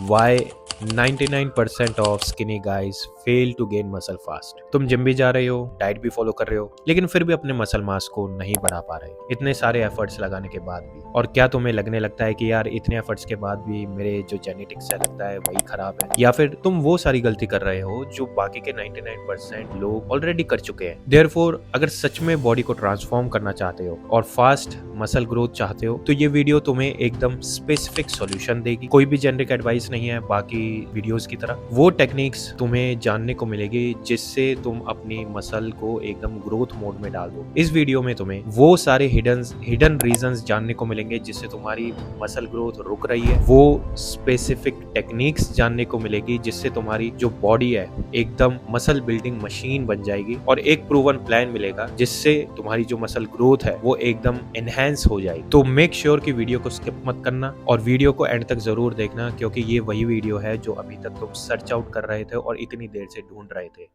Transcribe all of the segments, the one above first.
Why 99% of skinny guys fail to gain muscle fast. तुम gym भी जा रहे हो, डाइट भी फॉलो कर रहे हो, लेकिन फिर भी अपने मसल मास को नहीं बढ़ा पा रहे इतने सारे एफर्ट्स लगाने के बाद भी। और क्या तुम्हें लगने लगता है कि यार इतने एफर्ट्स के बाद भी मेरे जो जेनेटिक्स है लगता है वही खराब है, या फिर तुम वो सारी गलती कर रहे हो जो बाकी के 99% लोग ऑलरेडी कर चुके हैं। देयरफॉर अगर सच में बॉडी को ट्रांसफॉर्म करना चाहते हो और फास्ट मसल ग्रोथ चाहते हो तो ये वीडियो तुम्हें एकदम स्पेसिफिक सॉल्यूशन देगी। कोई भी जेनरिक एडवाइस नहीं है बाकी वीडियोस की तरह। वो टेक्निक्स तुम्हें जानने को मिलेगी जिससे तुम अपनी मसल को एकदम ग्रोथ मोड में डाल दो। इस वीडियो में तुम्हें वो सारे हिडन रीजंस जानने को मिलेंगे जिससे तुम्हारी मसल ग्रोथ रुक रही है। वो स्पेसिफिक टेक्निक्स जानने को मिलेगी जिससे तुम्हारी जो बॉडी है एकदम मसल बिल्डिंग मशीन बन जाएगी। और एक प्रूवन प्लान मिलेगा जिससे तुम्हारी जो मसल ग्रोथ है वो एकदम एनहेंस हो जाएगी। तो मेक श्योर कि वीडियो को स्किप मत करना और वीडियो को एंड तक जरूर देखना, क्योंकि ये वही वीडियो है जो अभी तक तुम सर्च आउट कर रहे थे और इतनी देर से ढूंढ रहे थे।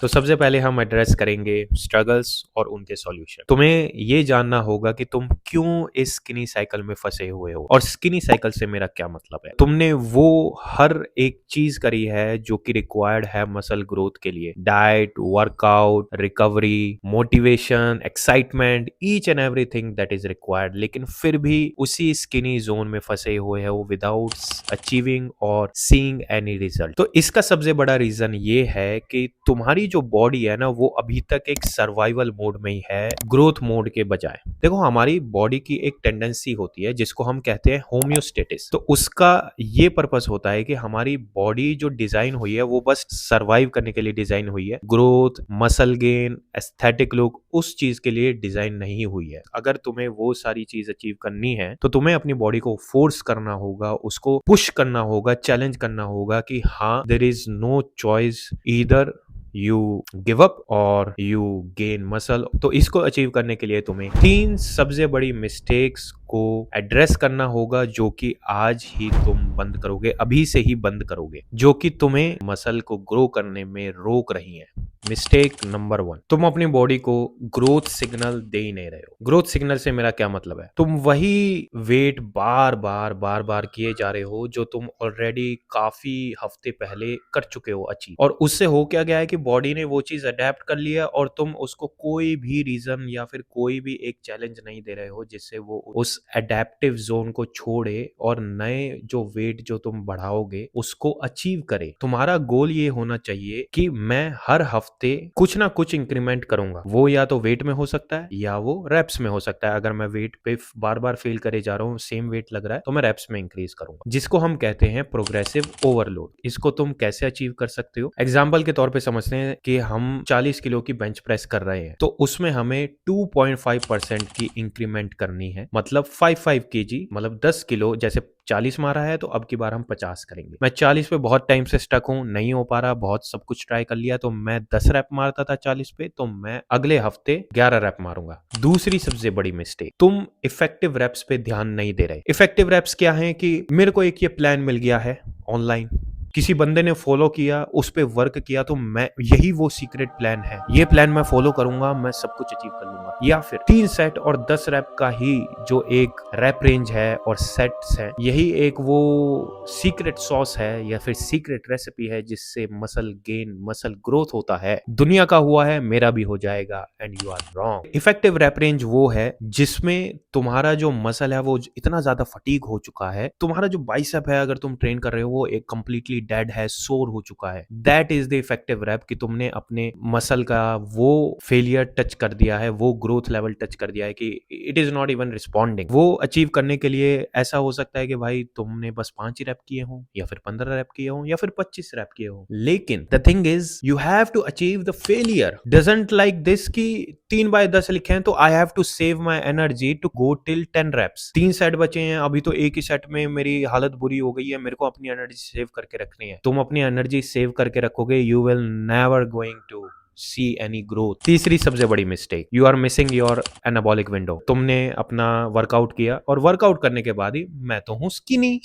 तो सबसे पहले हम एड्रेस करेंगे स्ट्रगल्स और उनके सॉल्यूशन। तुम्हें ये जानना होगा कि तुम क्यों इस स्किनी साइकिल में फंसे हुए हो। और स्किनी साइकिल से मेरा क्या मतलब है, तुमने वो हर एक चीज करी है जो कि रिक्वायर्ड है मसल ग्रोथ के लिए। Diet, workout, recovery, motivation, excitement, each and everything that is required, लेकिन फिर भी उसी स्किनी जोन में फंसे हुए हो विदाउट अचीविंग और सीइंग एनी रिजल्ट। तो इसका सबसे बड़ा रीजन ये है कि तुम्हारी जो बॉडी है ना वो अभी तक एक सर्वाइवल मोड में ही है, ग्रोथ मोड के बजाय। देखो हमारी बॉडी की एक टेंडेंसी होती है जिसको हम कहते हैं होम्योस्टेटिस। तो उसका ये पर्पस होता है कि हमारी बॉडी जो डिजाइन हुई है वो बस सर्वाइव करने के लिए डिजाइन हुई है। Growth, muscle gain, aesthetic look उस चीज के लिए डिजाइन नहीं हुई है। अगर तुम्हें वो सारी चीज अचीव करनी है तो तुम्हें अपनी बॉडी को फोर्स करना होगा, उसको पुश करना होगा, चैलेंज करना होगा कि हाँ there is no choice, either you give up और यू गेन मसल। तो इसको अचीव करने के लिए तुम्हें 3 सबसे बड़ी मिस्टेक्स को एड्रेस करना होगा जो कि आज ही तुम बंद करोगे, अभी से ही बंद करोगे, जो कि तुम्हें मसल को ग्रो करने में रोक रही हैं। मिस्टेक नंबर 1, तुम अपनी बॉडी को ग्रोथ सिग्नल दे ही नहीं रहे हो। ग्रोथ सिग्नल से मेरा क्या मतलब है, तुम वही वेट बार बार किए जा रहे हो जो तुम ऑलरेडी काफी हफ्ते पहले कर चुके हो अचीव। और उससे हो क्या गया है कि बॉडी ने वो चीज अडेप्ट कर लिया और तुम उसको कोई भी रीजन या फिर कोई भी एक चैलेंज नहीं दे रहे हो जिससे वो उस एडेप्टिव जोन को छोड़े और नए जो वेट जो तुम बढ़ाओगे उसको अचीव करे। तुम्हारा गोल ये होना चाहिए कि मैं हर हफ्ते कुछ ना कुछ इंक्रीमेंट करूंगा। वो या तो वेट में हो सकता है या वो रेप्स में हो सकता है। अगर मैं वेट पे बार बार फेल करे जा रहा हूँ, सेम वेट लग रहा है, तो मैं रेप्स में इंक्रीज करूंगा, जिसको हम कहते हैं प्रोग्रेसिव ओवरलोड। इसको तुम कैसे अचीव कर सकते हो, एग्जाम्पल के तौर पे समझते हैं कि हम 40 किलो की बेंच प्रेस कर रहे हैं, तो उसमें हमें 2.5% की इंक्रीमेंट करनी है। मतलब 5 kg, मतलब 10 किलो। जैसे 40 मारा है तो अब की बार हम 50 करेंगे। मैं 40 पे बहुत टाइम से स्टक हूं, नहीं हो पा रहा, बहुत सब कुछ ट्राई कर लिया, तो मैं 10 रैप मारता था 40 पे, तो मैं अगले हफ्ते 11 रैप मारूंगा। दूसरी सबसे बड़ी मिस्टेक, तुम इफेक्टिव रैप्स पे ध्यान नहीं दे रहे। इफेक्टिव रैप्स क्या है कि मेरे को एक ये प्लान मिल गया है ऑनलाइन, किसी बंदे ने फॉलो किया, उस पे वर्क किया, तो मैं यही वो सीक्रेट प्लान है, ये प्लान मैं फॉलो करूंगा, मैं सब कुछ अचीव कर लूंगा। या फिर 3 सेट और 10 रैप का ही जो एक रैप रेंज है और सेट्स है, यही एक वो सीक्रेट सॉस है या फिर सीक्रेट रेसिपी है जिससे मसल गेन, मसल ग्रोथ होता है। दुनिया का हुआ है, मेरा भी हो जाएगा, and you are wrong. Effective rep range वो है जिसमें तुम्हारा जो मसल है वो इतना ज्यादा फटीग हो चुका है, तुम्हारा जो बाइसेप है अगर तुम ट्रेन कर रहे हो वो एक कंप्लीटली डेड है, सोर हो चुका है। That is the effective rep, कि तुमने अपने मसल का वो फेलियर टच कर दिया है, वो ग्रोथ लेवल टच कर दिया है कि it is not even responding. वो अचीव करने के लिए ऐसा हो सकता है कि भाई तुमने बस 5 ही रैप किए हो या फिर 15 रैप किए हो या फिर 25 रैप किए हो, लेकिन the thing is you have to achieve the failure. Doesn't like this कि 3/10 लिखे हैं तो I have to save my energy to go till 10 reps. 3 set बचे हैं, अभी तो एक ही सेट में मेरी हालत बुरी हो गई है, मेरे को अपनी एनर्जी सेव करके रखनी है। तुम अपनी एनर्जी सेव करके रखोगे, you will never going to see any growth. तीसरी सबसे बड़ी mistake, you are missing your anabolic window. तुमने अपना वर्कआउट किया और वर्कआउट करने के बाद ही मैं तो हूं स्किनी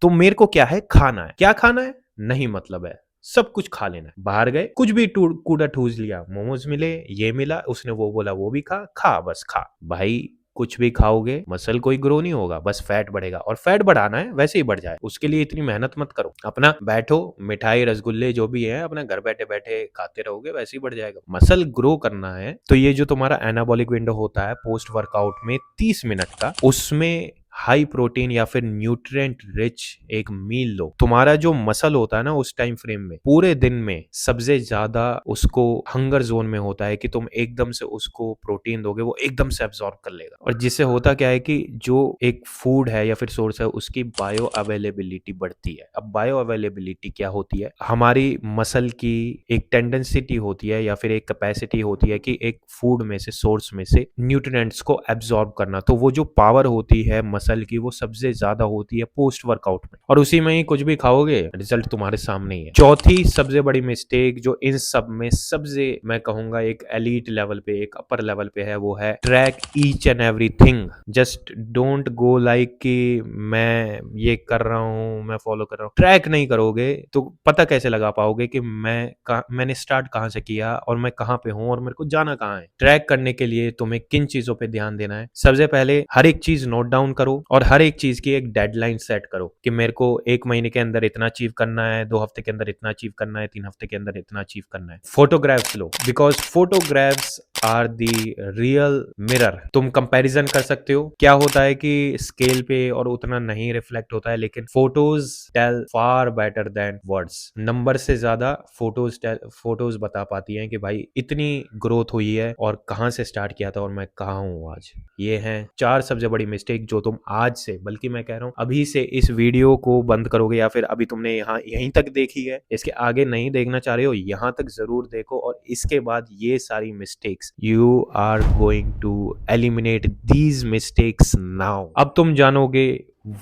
तो मेरे को क्या है, खाना है। क्या खाना है नहीं मतलब है, सब कुछ खा लेना है। बाहर गए, कुछ भी कूड़ा ठूस लिया, मोमोज मिले, ये मिला, उसने वो बोला वो भी खा, खा बस खा। भाई कुछ भी खाओगे मसल कोई ग्रो नहीं होगा, बस फैट बढ़ेगा। और फैट बढ़ाना है वैसे ही बढ़ जाए, उसके लिए इतनी मेहनत मत करो। अपना बैठो, मिठाई रसगुल्ले जो भी है अपना घर बैठे बैठे खाते रहोगे, वैसे ही बढ़ जाएगा। मसल ग्रो करना है तो ये जो तुम्हारा एनाबॉलिक विंडो होता है पोस्ट वर्कआउट में 30 मिनट का, उसमें हाई प्रोटीन या फिर न्यूट्रिएंट रिच एक मील लो। तुम्हारा जो मसल होता है ना उस टाइम फ्रेम में पूरे दिन में सबसे ज्यादा उसको हंगर जोन में होता है कि तुम एकदम से उसको प्रोटीन दोगे वो एकदम से एब्जॉर्ब कर लेगा। और जिससे होता क्या है कि जो एक फूड है या फिर सोर्स है उसकी बायो अवेलेबिलिटी बढ़ती है। अब बायो अवेलेबिलिटी क्या होती है? हमारी मसल की एक टेंडेंसिटी होती है या फिर एक कैपेसिटी होती है कि एक फूड में से, सोर्स में से न्यूट्रिएंट्स को एब्जॉर्ब करना। तो वो जो पावर होती है मसल की वो सबसे ज्यादा होती है पोस्ट वर्कआउट में, और उसी में ही कुछ भी खाओगे रिजल्ट तुम्हारे सामने ही है। चौथी सबसे बड़ी मिस्टेक जो इन सब में सबसे मैं कहूंगा एक एलीट लेवल पे, एक अपर लेवल पे है, वो है track each and everything. Just don't go like कि मैं ये कर रहा हूं, मैं फॉलो कर रहा हूं। ट्रैक नहीं करोगे तो पता कैसे लगा पाओगे कि मैंने स्टार्ट कहां से किया और मैं कहां पे हूं और मेरे को जाना कहां है। ट्रैक करने के लिए तुम्हें किन चीजों पे ध्यान देना है? सबसे पहले हर एक चीज नोट डाउन करो और हर एक चीज की एक डेडलाइन सेट करो कि मेरे को 1 महीने के अंदर इतना अचीव करना है, 2 हफ्ते के अंदर इतना अचीव करना है, 3 हफ्ते के अंदर इतना अचीव करना है। फोटोग्राफ्स लो, because photographs are the real mirror. तुम कंपैरिजन कर सकते हो। क्या होता है कि स्केल पे और उतना नहीं रिफ्लेक्ट होता है, लेकिन photos tell far better than words. Number से ज्यादा फोटोज बता पाती हैं कि भाई इतनी ग्रोथ हुई है और कहां से स्टार्ट किया था और मैं कहां हूं आज। ये हैं 4 सबसे बड़ी मिस्टेक जो तुम आज से, बल्कि मैं कह रहा हूं अभी से इस वीडियो को बंद करोगे, या फिर अभी तुमने यहीं तक देखी है, इसके आगे नहीं देखना चाह रहे हो, यहां तक जरूर देखो। और इसके बाद ये सारी mistakes you are going to eliminate these mistakes now. अब तुम जानोगे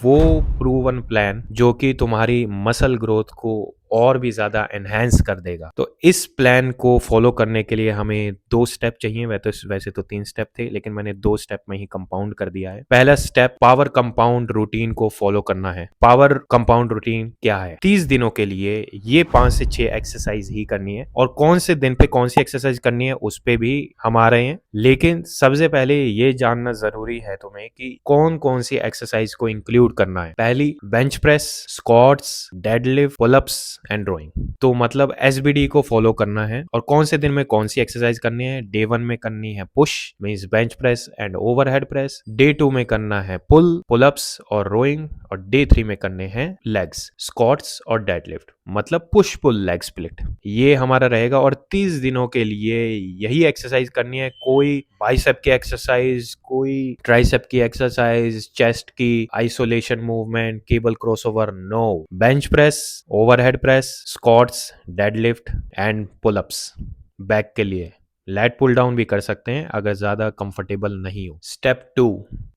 वो प्रूवन प्लान जो कि तुम्हारी मसल ग्रोथ को और भी ज्यादा एनहेंस कर देगा। तो इस प्लान को फॉलो करने के लिए हमें 2 स्टेप चाहिए। वैसे तो 3 स्टेप थे, लेकिन मैंने 2 स्टेप में ही कंपाउंड कर दिया है। पहला स्टेप पावर कंपाउंड रूटीन को फॉलो करना है। पावर कंपाउंड रूटीन क्या है? 30 दिनों के लिए ये 5 से 6 एक्सरसाइज ही करनी है, और कौन से दिन पे कौन सी एक्सरसाइज करनी है उस पे भी हम आ रहे हैं। लेकिन सबसे पहले ये जानना जरूरी है तुम्हें कि कौन कौन सी एक्सरसाइज को इंक्लूड करना है। पहली bench press, squats, deadlift, pullups and rowing. तो मतलब एसबीडी को फॉलो करना है। और कौन से दिन में कौन सी एक्सरसाइज करनी है? डे 1 में करनी है push means bench press and overhead press, day 2 में करना है पुलअप्स और रोइंग, और डे 3 में करने हैं लेग्स, स्क्वाट्स और डेडलिफ्ट, मतलब पुश पुल लेग स्प्लिट। ये हमारा रहेगा। और 30 दिनों के लिए यही एक्सरसाइज करनी है। कोई बाइसेप की एक्सरसाइज, कोई ट्राइसेप की एक्सरसाइज, चेस्ट की isolation movement, cable crossover, no. Bench press, overhead press, squats, deadlift and pullups. Back के लिए लैट पुल डाउन भी कर सकते हैं अगर ज्यादा कंफर्टेबल नहीं हो। स्टेप 2,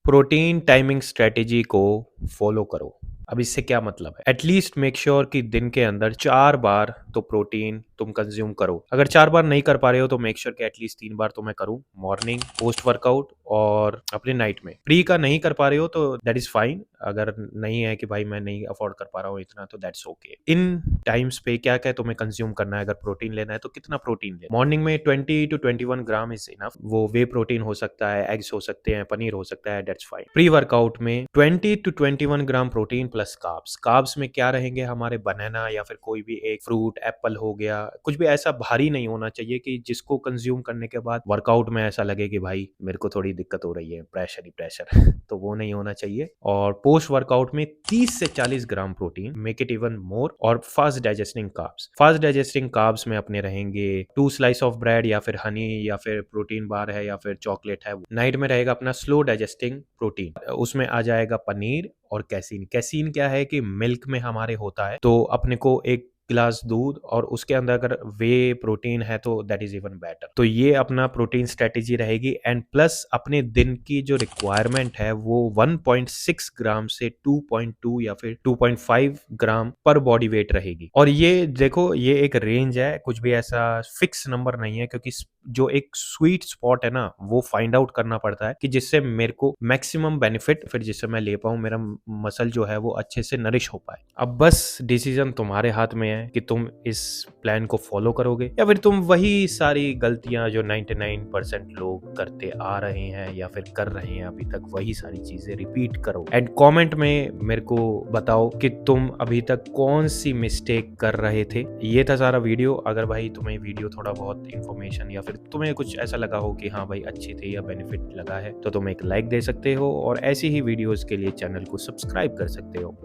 प्रोटीन टाइमिंग स्ट्रेटेजी को फॉलो करो। अब इससे क्या मतलब है? एटलीस्ट मेक श्योर कि दिन के अंदर 4 बार तो प्रोटीन तुम कंज्यूम करो। अगर 4 बार नहीं कर पा रहे हो तो मेक श्योर कि एटलीस्ट 3 बार तो मैं करूं, मॉर्निंग, पोस्ट वर्कआउट और अपने नाइट में। प्री का नहीं कर पा रहे हो तो दैट इज फाइन। अगर नहीं है कि भाई मैं नहीं अफोर्ड कर पा रहा हूँ इतना, तो दैट्स ओके। इन टाइम्स पे क्या क्या तुम्हें कंज्यूम करना है? अगर प्रोटीन लेना है तो कितना प्रोटीन लेना? मॉर्निंग में 20 to 21 ग्राम इज इनफ। वो वे प्रोटीन हो सकता है, एग्स हो सकते हैं, पनीर हो सकता है, दैट्स फाइन। प्री वर्कआउट में 20 to 21 gram protein plus carbs. Carbs में क्या रहेंगे? हमारे बनाना या फिर कोई भी एक फ्रूट, एप्पल हो गया, कुछ भी ऐसा भारी नहीं होना चाहिए कि जिसको कंज्यूम करने के बाद वर्कआउट में ऐसा लगे कि भाई मेरे को थोड़ी दिक्कत हो रही है, प्रेशर ही प्रेशर तो वो नहीं होना चाहिए। और पोस्ट वर्कआउट में 30 से 40 gram protein, make it even more. और fast digesting carbs. Fast digesting carbs में अपने रहेंगे 2 स्लाइस ऑफ ब्रेड या फिर हनी या फिर प्रोटीन बार है या फिर चॉकलेट है। नाइट में रहेगा अपना स्लो डाइजेस्टिंग प्रोटीन, उसमें आ जाएगा पनीर और कैसीन। कैसीन क्या है कि मिल्क में हमारे होता है, तो अपने को एक गिलास दूध और उसके अंदर अगर वे प्रोटीन है तो दैट इज इवन बेटर। तो ये अपना प्रोटीन स्ट्रेटेजी रहेगी। एंड प्लस अपने दिन की जो रिक्वायरमेंट है वो 1.6 ग्राम से 2.2 या फिर 2.5 ग्राम पर बॉडी वेट रहेगी। और ये देखो ये एक रेंज है, कुछ भी ऐसा फिक्स नंबर नहीं है, क्योंकि जो एक स्वीट स्पॉट है ना वो फाइंड आउट करना पड़ता है कि जिससे मेरे को मैक्सिमम बेनिफिट फिर जिससे मैं ले पाऊं, मेरा मसल जो है वो अच्छे से नरिश हो पाए। अब बस डिसीजन तुम्हारे हाथ में है हैं कि तुम इस प्लान को फॉलो करोगे या फिर तुम वही सारी गलतियां जो 99% लोग करते आ रहे हैं या फिर कर रहे हैं अभी तक, वही सारी चीजें रिपीट करो। एंड कमेंट में मेरे को बताओ कि तुम अभी तक कौन सी मिस्टेक कर रहे थे। ये था सारा वीडियो। अगर भाई तुम्हें वीडियो थोड़ा बहुत इन्फॉर्मेशन या फिर तुम्हें कुछ ऐसा लगा हो कि हाँ भाई अच्छी थी या बेनिफिट लगा है, तो तुम एक लाइक दे सकते हो और ऐसी ही वीडियोस के लिए चैनल को सब्सक्राइब कर सकते हो।